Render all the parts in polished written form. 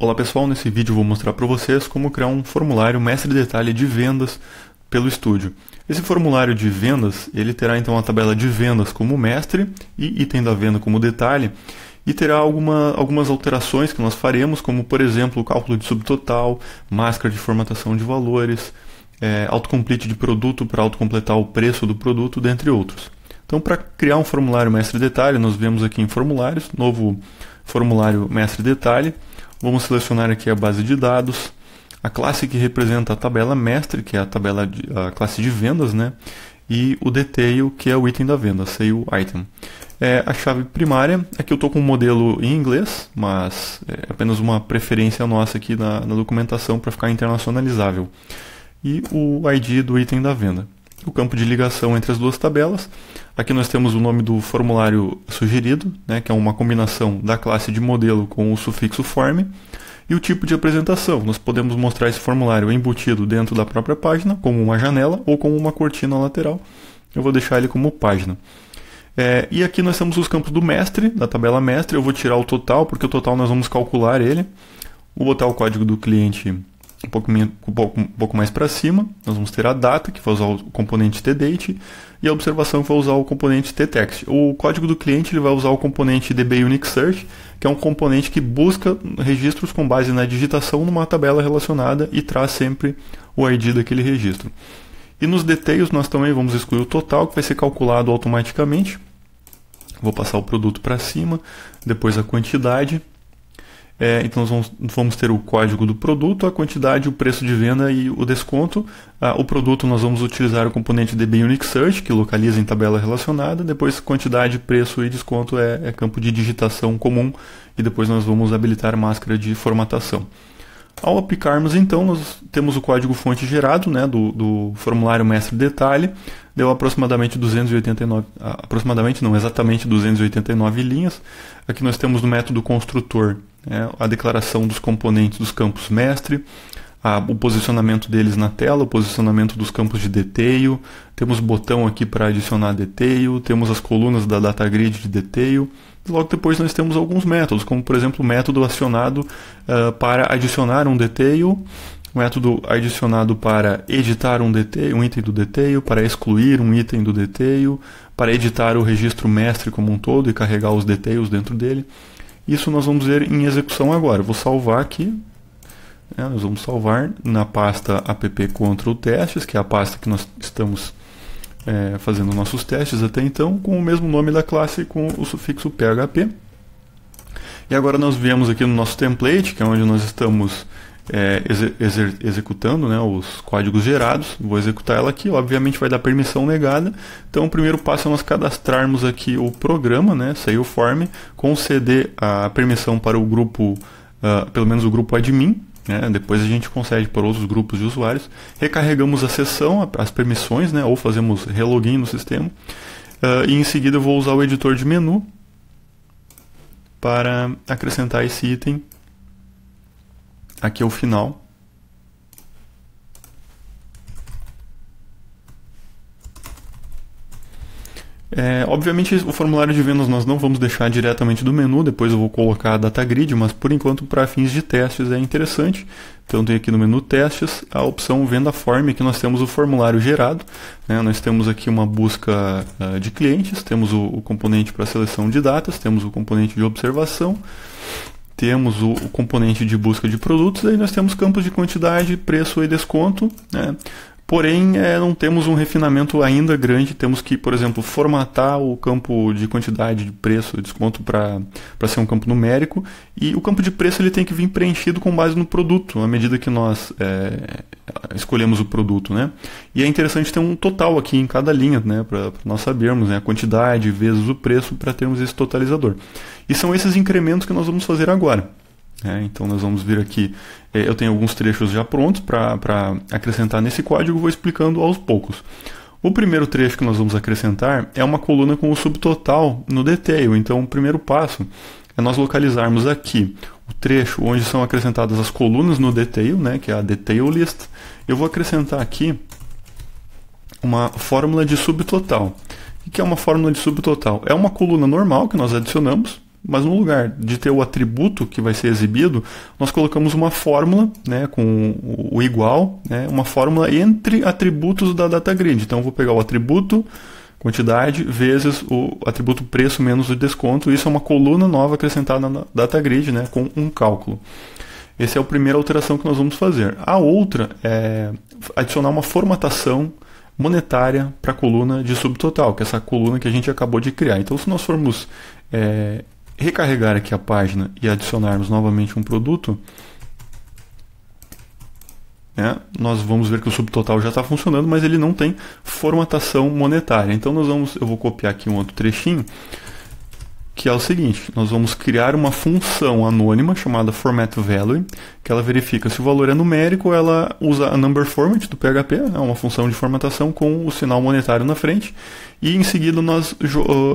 Olá pessoal, nesse vídeo eu vou mostrar para vocês como criar um formulário mestre detalhe de vendas pelo Studio. Esse formulário de vendas, ele terá então a tabela de vendas como mestre e item da venda como detalhe, e terá algumas alterações que nós faremos, como por exemplo o cálculo de subtotal, máscara de formatação de valores, autocomplete de produto para autocompletar o preço do produto, dentre outros. Então, para criar um formulário mestre detalhe, nós vemos aqui em formulários, novo formulário mestre detalhe. Vamos selecionar aqui a base de dados, a classe que representa a tabela mestre, que é a classe de vendas, né? E o detail, que é o item da venda, sale item. A chave primária, aqui eu estou com um modelo em inglês, mas é apenas uma preferência nossa aqui na documentação para ficar internacionalizável. E o ID do item da venda. O campo de ligação entre as duas tabelas. Aqui nós temos o nome do formulário sugerido, né, que é uma combinação da classe de modelo com o sufixo form. E o tipo de apresentação. Nós podemos mostrar esse formulário embutido dentro da própria página, como uma janela ou como uma cortina lateral. Eu vou deixar ele como página. E aqui nós temos os campos do mestre, da tabela mestre. Eu vou tirar o total, porque o total nós vamos calcular ele. Vou botar o código do cliente um pouco mais para cima. Nós vamos ter a data, que vai usar o componente tDate, e a observação que vai usar o componente tText. O código do cliente ele vai usar o componente dbUnixSearch, que é um componente que busca registros com base na digitação numa tabela relacionada e traz sempre o ID daquele registro. E nos details nós também vamos excluir o total, que vai ser calculado automaticamente. Vou passar o produto para cima, depois a quantidade. Então nós vamos ter o código do produto, a quantidade, o preço de venda e o desconto. O produto nós vamos utilizar o componente dbUnixSearch, que localiza em tabela relacionada. Depois quantidade, preço e desconto é campo de digitação comum. E depois nós vamos habilitar máscara de formatação. Ao aplicarmos então, nós temos o código fonte gerado, né, do formulário mestre detalhe. Deu aproximadamente 289, exatamente 289 linhas. Aqui nós temos no método construtor a declaração dos componentes dos campos mestre, o posicionamento deles na tela, o posicionamento dos campos de detail. Temos botão aqui para adicionar detail, temos as colunas da data grid de detail. E logo depois nós temos alguns métodos, como por exemplo o método acionado para adicionar um detail, o método adicionado para editar um item do detail, para excluir um item do detail, para editar o registro mestre como um todo e carregar os details dentro dele. Isso nós vamos ver em execução agora. Eu vou salvar aqui. Nós vamos salvar na pasta app Control Testes, que é a pasta que nós estamos fazendo nossos testes até então, com o mesmo nome da classe com o sufixo PHP. E agora nós viemos aqui no nosso template, que é onde nós estamos executando, né, os códigos gerados. Vou executar ela aqui, obviamente vai dar permissão negada. Então o primeiro passo é nós cadastrarmos aqui o programa, né, SaleForm, conceder a permissão para o grupo, pelo menos o grupo admin. Depois a gente concede para outros grupos de usuários. Recarregamos a sessão, as permissões, né, ou fazemos relogin no sistema. E em seguida eu vou usar o editor de menu para acrescentar esse item aqui ao final. Obviamente o formulário de vendas nós não vamos deixar diretamente do menu, depois eu vou colocar a data grid, mas por enquanto para fins de testes é interessante. Então tem aqui no menu testes a opção venda form, que nós temos o formulário gerado, né? Nós temos aqui uma busca de clientes, temos o componente para seleção de datas, temos o componente de observação, temos o componente de busca de produtos, aí nós temos campos de quantidade, preço e desconto, né? Porém, não temos um refinamento ainda grande, temos que, por exemplo, formatar o campo de quantidade, de preço e desconto para ser um campo numérico, e o campo de preço ele tem que vir preenchido com base no produto, à medida que nós escolhemos o produto, né? E é interessante ter um total aqui em cada linha, né, para nós sabermos, né, a quantidade vezes o preço para termos esse totalizador. E são esses incrementos que nós vamos fazer agora. Então nós vamos vir aqui, eu tenho alguns trechos já prontos para acrescentar nesse código, vou explicando aos poucos. O primeiro trecho que nós vamos acrescentar é uma coluna com o subtotal no detail. Então o primeiro passo é nós localizarmos aqui o trecho onde são acrescentadas as colunas no detail, né, que é a detail list. Eu vou acrescentar aqui uma fórmula de subtotal. O que é uma fórmula de subtotal? É uma coluna normal que nós adicionamos, mas no lugar de ter o atributo que vai ser exibido, nós colocamos uma fórmula, né, com o igual, né, uma fórmula entre atributos da data grid. Então eu vou pegar o atributo quantidade vezes o atributo preço menos o desconto. Isso é uma coluna nova acrescentada na data grid, né, com um cálculo. Essa é a primeira alteração que nós vamos fazer. A outra é adicionar uma formatação monetária para a coluna de subtotal, que é essa coluna que a gente acabou de criar. Então, se nós formos recarregar aqui a página e adicionarmos novamente um produto, né, nós vamos ver que o subtotal já está funcionando, mas ele não tem formatação monetária. Então eu vou copiar aqui um outro trechinho, que é o seguinte: nós vamos criar uma função anônima chamada formatValue, que ela verifica se o valor é numérico. Ela usa a number format do PHP, é uma função de formatação com o sinal monetário na frente, e em seguida nós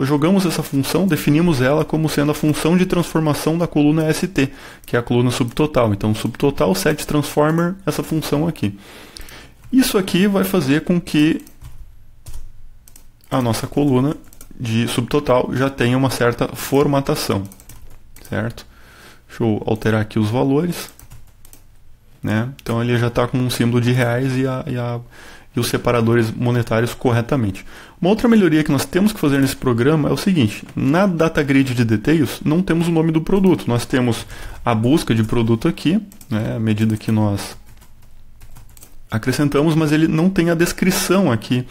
jogamos essa função, definimos ela como sendo a função de transformação da coluna ST, que é a coluna subtotal. Então subtotal set transformer, essa função aqui. Isso aqui vai fazer com que a nossa coluna de subtotal já tenha uma certa formatação, certo? Deixa eu alterar aqui os valores, né? Então ele já está com um símbolo de reais e os separadores monetários corretamente. Uma outra melhoria que nós temos que fazer nesse programa é o seguinte: na data grid de details não temos o nome do produto, nós temos a busca de produto aqui, né, à medida que nós acrescentamos, mas ele não tem a descrição aqui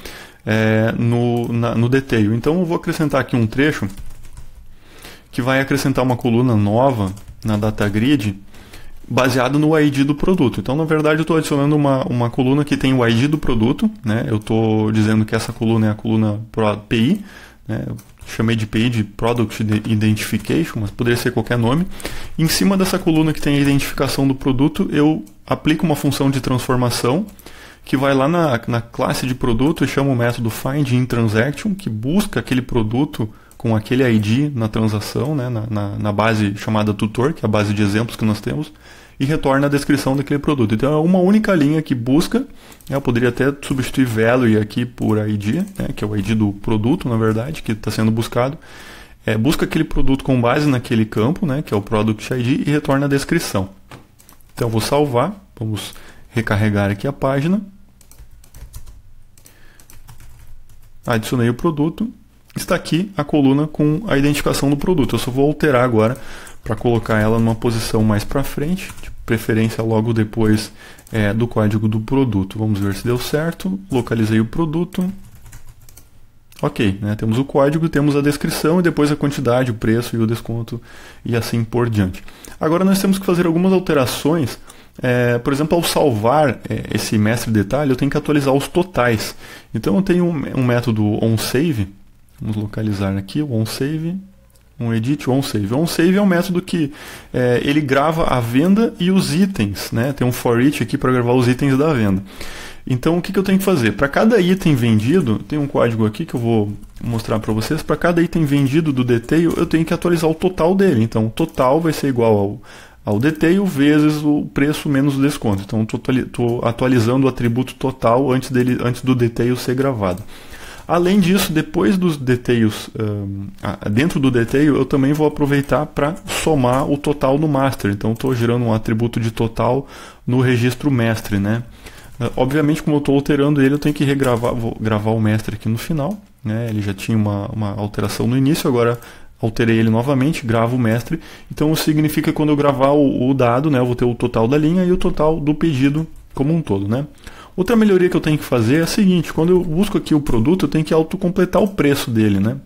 no detail. Então eu vou acrescentar aqui um trecho que vai acrescentar uma coluna nova na data grid baseado no ID do produto. Então, na verdade, eu estou adicionando uma coluna que tem o ID do produto, né? Eu estou dizendo que essa coluna é a coluna PI, né? Eu chamei de PI de Product Identification, mas poderia ser qualquer nome. Em cima dessa coluna que tem a identificação do produto, eu aplico uma função de transformação que vai lá na classe de produto e chama o método findInTransaction, que busca aquele produto com aquele ID na transação, né, na base chamada tutor, que é a base de exemplos que nós temos, e retorna a descrição daquele produto. Então é uma única linha que busca, né, eu poderia até substituir value aqui por ID, né, que é o ID do produto, na verdade, que está sendo buscado. Busca aquele produto com base naquele campo, né, que é o Product ID, e retorna a descrição. Então eu vou salvar, vamos recarregar aqui a página. Adicionei o produto, está aqui a coluna com a identificação do produto. Eu só vou alterar agora para colocar ela numa posição mais para frente, de preferência logo depois do código do produto. Vamos ver se deu certo. Localizei o produto. Ok, né? Temos o código, temos a descrição e depois a quantidade, o preço e o desconto e assim por diante. Agora nós temos que fazer algumas alterações. Por exemplo, ao salvar esse mestre detalhe, eu tenho que atualizar os totais. Então eu tenho um método onSave. Vamos localizar aqui o onSave, edit onSave. O onSave é um método que ele grava a venda e os itens, né? Tem um for-each aqui para gravar os itens da venda. Então o que eu tenho que fazer? Para cada item vendido, tem um código aqui que eu vou mostrar para vocês. Para cada item vendido do detail, eu tenho que atualizar o total dele. Então o total vai ser igual ao detail vezes o preço menos o desconto. Então estou atualizando o atributo total antes do detail ser gravado. Além disso, depois dos details, dentro do detail, eu também vou aproveitar para somar o total no master. Então estou gerando um atributo de total no registro mestre, né? Obviamente, como eu estou alterando ele, eu tenho que vou gravar o mestre aqui no final, né? Ele já tinha uma alteração no início, agora alterei ele novamente, gravo o mestre. Então isso significa que quando eu gravar o dado, né, eu vou ter o total da linha e o total do pedido como um todo, né? Outra melhoria que eu tenho que fazer é a seguinte: quando eu busco aqui o produto, eu tenho que autocompletar o preço dele, né?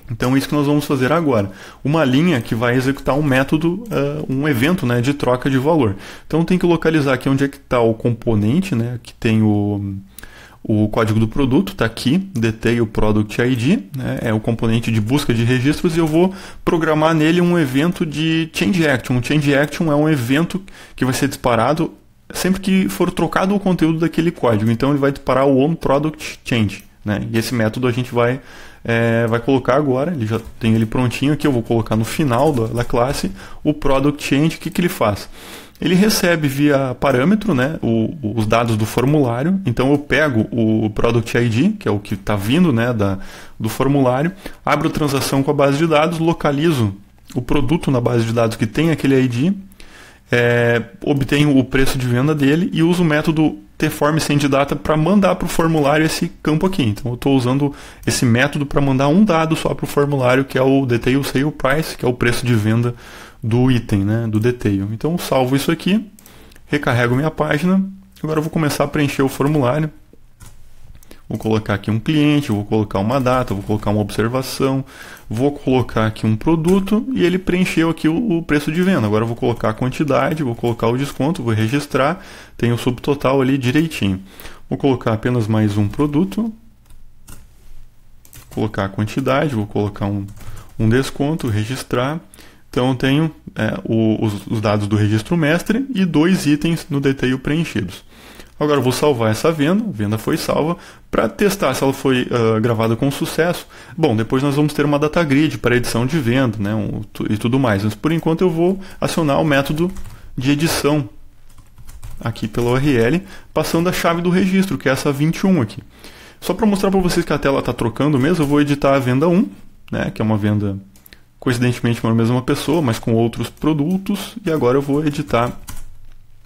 Então é isso que nós vamos fazer agora. Uma linha que vai executar um método, um evento, né, de troca de valor. Então eu tenho que localizar aqui onde é que está o componente, né, que tem o código do produto, está aqui, detail product ID, né, é o componente de busca de registros, e eu vou programar nele um evento de change action. Um change action é um evento que vai ser disparado sempre que for trocado o conteúdo daquele código. Então ele vai disparar o onProductChange, né, e esse método a gente vai colocar agora. Ele já tem ele prontinho aqui. Eu vou colocar no final da classe o ProductChange. O que ele faz? Ele recebe via parâmetro, né, os dados do formulário. Então eu pego o Product ID, que é o que está vindo, né, do formulário, abro a transação com a base de dados, localizo o produto na base de dados que tem aquele ID, obtenho o preço de venda dele e uso o método tFormSendData para mandar para o formulário esse campo aqui. Então eu estou usando esse método para mandar um dado só para o formulário, que é o Detail Sale Price, que é o preço de venda do item, né, do Detail. Então eu salvo isso aqui, recarrego minha página, agora eu vou começar a preencher o formulário. Vou colocar aqui um cliente, vou colocar uma data, vou colocar uma observação, vou colocar aqui um produto e ele preencheu aqui o preço de venda. Agora eu vou colocar a quantidade, vou colocar o desconto, vou registrar, tem o subtotal ali direitinho. Vou colocar apenas mais um produto, vou colocar a quantidade, vou colocar um desconto, registrar. Então eu tenho os dados do registro mestre e 2 itens no detail preenchidos. Agora eu vou salvar essa venda, a venda foi salva, para testar se ela foi gravada com sucesso. Bom, depois nós vamos ter uma data grid para edição de venda, né, e tudo mais. Mas por enquanto eu vou acionar o método de edição aqui pela URL, passando a chave do registro, que é essa 21 aqui. Só para mostrar para vocês que a tela está trocando mesmo, eu vou editar a venda 1, né, que é uma venda coincidentemente para a mesma pessoa, mas com outros produtos, e agora eu vou editar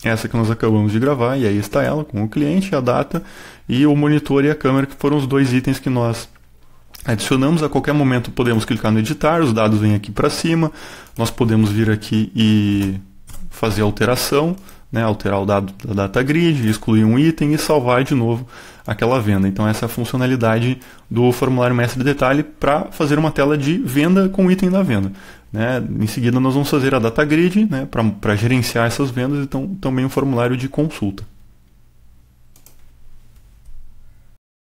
essa que nós acabamos de gravar, e aí está ela, com o cliente, a data e o monitor e a câmera, que foram os 2 itens que nós adicionamos. A qualquer momento podemos clicar no editar, os dados vêm aqui para cima, nós podemos vir aqui e fazer alteração, né, alterar o dado da data grid, excluir um item e salvar de novo aquela venda. Então essa é a funcionalidade do formulário mestre de detalhe para fazer uma tela de venda com o item da venda. Né? Em seguida nós vamos fazer a data grid, né, para gerenciar essas vendas, então também um formulário de consulta.